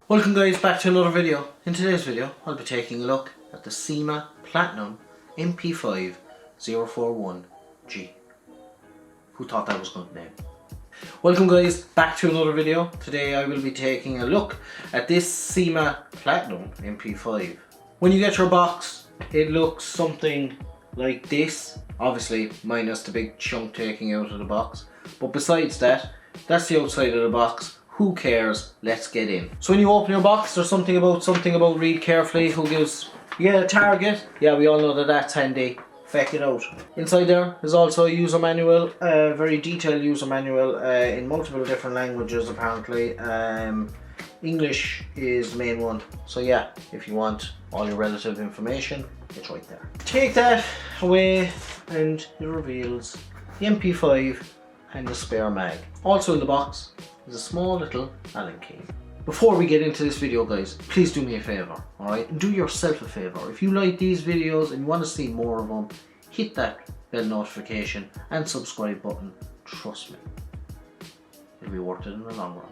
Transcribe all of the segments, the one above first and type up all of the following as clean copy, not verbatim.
Welcome guys back to another video. In today's video I'll be taking a look at the Cyma Platinum MP5 041G. Who thought that was a good name? Welcome guys back to another video. Today I will be taking a look at this Cyma Platinum MP5. When you get your box it looks something like this, obviously minus the big chunk taking out of the box, but besides that, that's the outside of the box. Who cares? Let's get in. So when you open your box, there's something about read carefully. Who gives? You get a target. Yeah, we all know that that's handy. Feck it out. Inside there is also a user manual, a very detailed user manual in multiple different languages apparently. English is the main one. So yeah, if you want all your relative information, it's right there. Take that away and it reveals the MP5 and the spare mag. Also in the box is a small little Allen key. Before we get into this video guys, please do me a favour, alright? Do yourself a favour. If you like these videos and you want to see more of them, hit that bell notification and subscribe button. Trust me, it'll be worth it in the long run.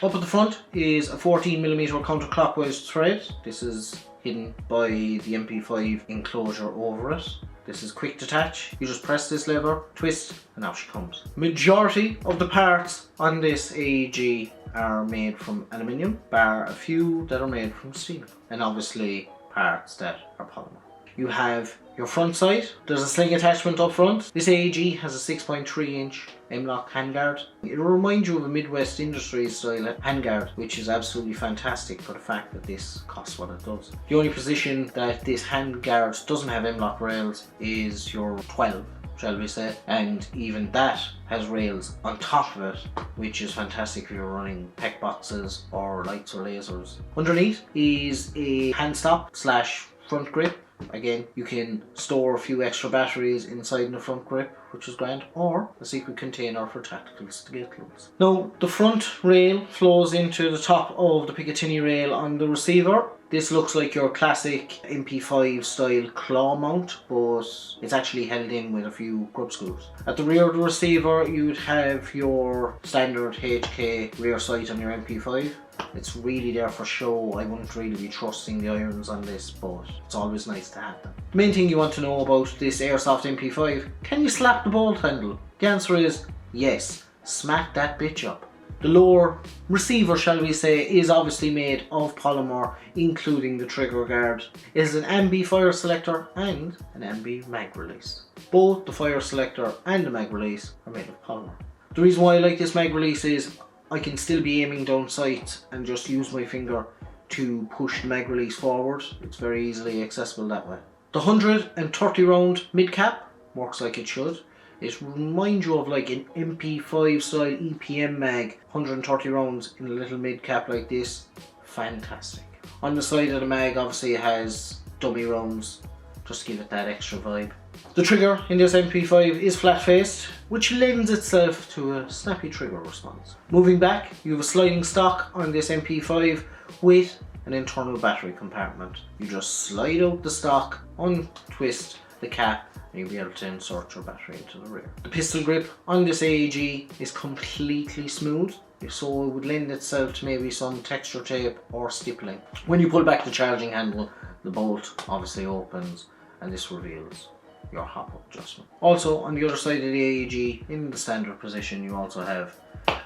Up at the front is a 14mm counterclockwise thread. This is hidden by the MP5 enclosure over it. This is quick detach. You just press this lever, twist, and out she comes. Majority of the parts on this AEG are made from aluminium, bar a few that are made from steel, and obviously parts that are polymer. You have your front side. There's a sling attachment up front. This AEG has a 6.3 inch M-lock handguard. It'll remind you of a Midwest Industries style handguard, which is absolutely fantastic for the fact that this costs what it does. The only position that this handguard doesn't have M-lock rails is your 12, shall we say, and even that has rails on top of it, which is fantastic if you're running PEC boxes or lights or lasers. Underneath is a hand stop slash front grip. Again, you can store a few extra batteries inside the front grip, which is grand, or a secret container for tactical skittles. Now, the front rail flows into the top of the Picatinny rail on the receiver. This looks like your classic MP5 style claw mount, but it's actually held in with a few grub screws. At the rear of the receiver, you'd have your standard HK rear sight on your MP5. It's really there for show. I wouldn't really be trusting the irons on this, but it's always nice to have them. The main thing you want to know about this Airsoft MP5, can you slap the bolt handle? The answer is yes. Smack that bitch up. The lower receiver, shall we say, is obviously made of polymer, including the trigger guard. It is an ambi fire selector and an ambi mag release. Both the fire selector and the mag release are made of polymer. The reason why I like this mag release is I can still be aiming down sights and just use my finger to push the mag release forward. It's very easily accessible that way. The 130 round mid cap works like it should. It reminds you of like an MP5 style EPM mag, 130 rounds in a little mid cap like this. Fantastic. On the side of the mag obviously it has dummy rounds, just to give it that extra vibe. The trigger in this MP5 is flat faced, which lends itself to a snappy trigger response. Moving back, you have a sliding stock on this MP5 with an internal battery compartment. You just slide out the stock, untwist the cap, and you'll be able to insert your battery into the rear. The pistol grip on this AEG is completely smooth, so it would lend itself to maybe some texture tape or stippling. When you pull back the charging handle, the bolt obviously opens and this reveals your hop-up adjustment. Also on the other side of the AEG, in the standard position, you also have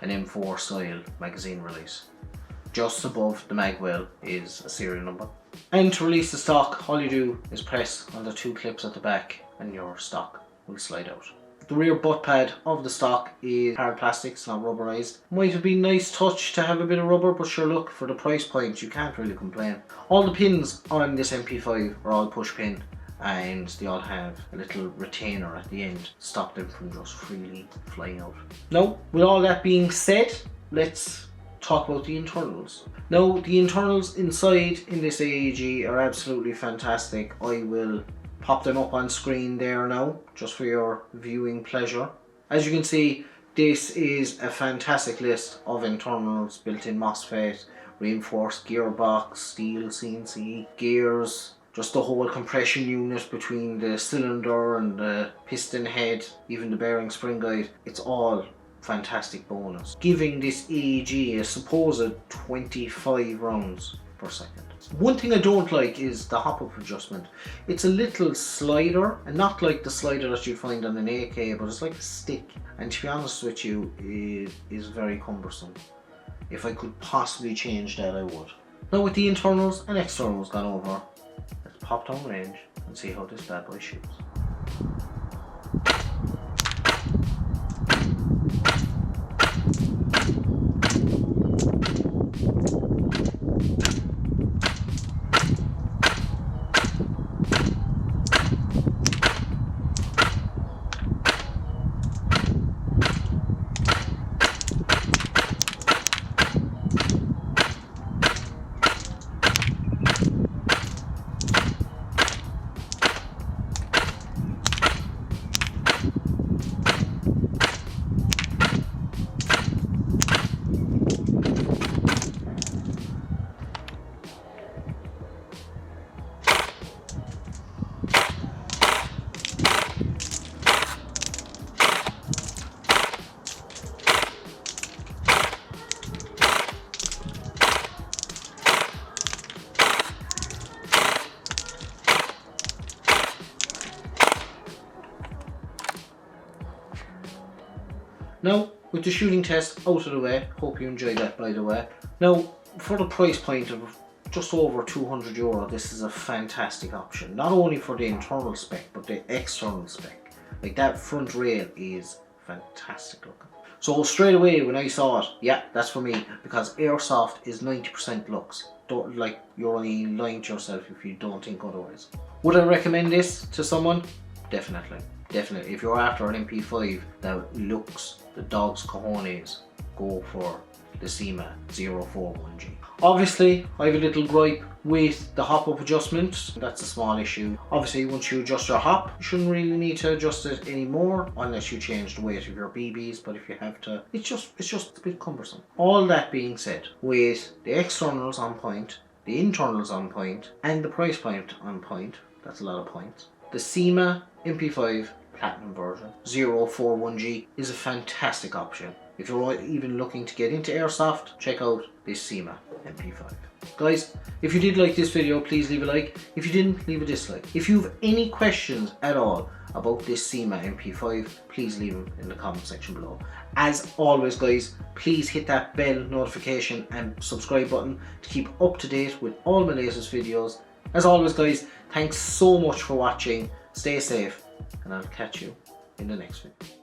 an M4 style magazine release. Just above the mag well is a serial number. And to release the stock, all you do is press on the two clips at the back and your stock will slide out. The rear butt pad of the stock is hard plastic, it's not rubberized. Might have been a nice touch to have a bit of rubber, but sure, look, for the price point you can't really complain. All the pins on this MP5 are all push pin, and they all have a little retainer at the end to stop them from just freely flying out. Now, with all that being said, let's talk about the internals. Now, the internals inside in this AEG are absolutely fantastic. I will pop them up on screen there now, just for your viewing pleasure. As you can see, this is a fantastic list of internals: built-in MOSFET, reinforced gearbox, steel CNC, gears, just the whole compression unit between the cylinder and the piston head, even the bearing spring guide. It's all fantastic bonus, giving this AEG a supposed 25 rounds per second. One thing I don't like is the hop-up adjustment. It's a little slider, and not like the slider that you'd find on an AK, but it's like a stick, and to be honest with you, it is very cumbersome. If I could possibly change that, I would. Now with the internals and externals gone over, let's pop down range and see how this bad boy shoots. Now, with the shooting test out of the way, hope you enjoyed that by the way. Now, for the price point of just over €200, this is a fantastic option. Not only for the internal spec, but the external spec. Like, that front rail is fantastic looking. So straight away when I saw it, yeah, that's for me, because Airsoft is 90% looks. Don't, like, you're only lying to yourself if you don't think otherwise. Would I recommend this to someone? Definitely. Definitely. If you're after an MP5 that looks the dog's cojones, go for the Cyma 041G. Obviously, I have a little gripe with the hop-up adjustment. That's a small issue. Obviously, once you adjust your hop, you shouldn't really need to adjust it anymore unless you change the weight of your BBs, but if you have to, it's just a bit cumbersome. All that being said, with the externals on point, the internals on point, and the price point on point, that's a lot of points, the Cyma MP5 Platinum version 041G is a fantastic option. If you're even looking to get into Airsoft, check out this Cyma MP5. Guys, if you did like this video, please leave a like. If you didn't, leave a dislike. If you have any questions at all about this Cyma MP5, please leave them in the comment section below. As always guys, please hit that bell notification and subscribe button to keep up to date with all my latest videos. As always guys, thanks so much for watching. Stay safe, and I'll catch you in the next video.